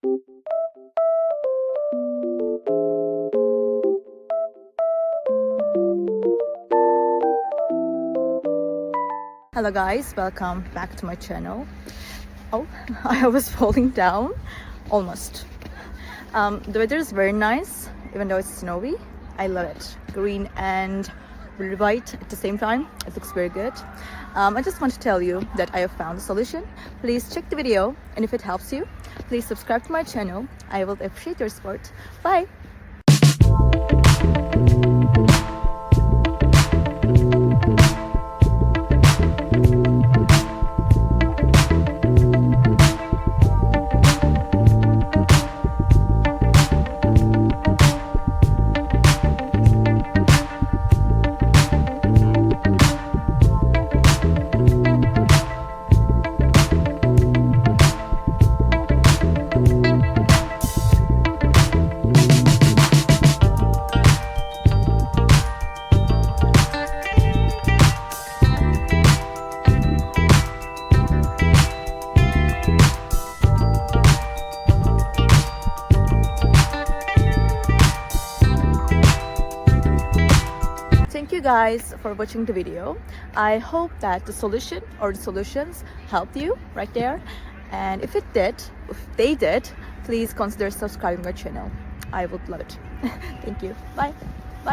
Hello guys, welcome back to my channel. Oh, I was falling down almost. The weather is very nice, even though it's snowy. I love it. Green and really white at the same time. It looks very good. I just want to tell you that I have found a solution. Please check the video, and if it helps you, please subscribe to my channel. I will appreciate your support. Bye! Thank you guys for watching the video. I hope that the solution or the solutions helped you right there, and if they did, please consider subscribing my channel. I would love it. Thank you. Bye.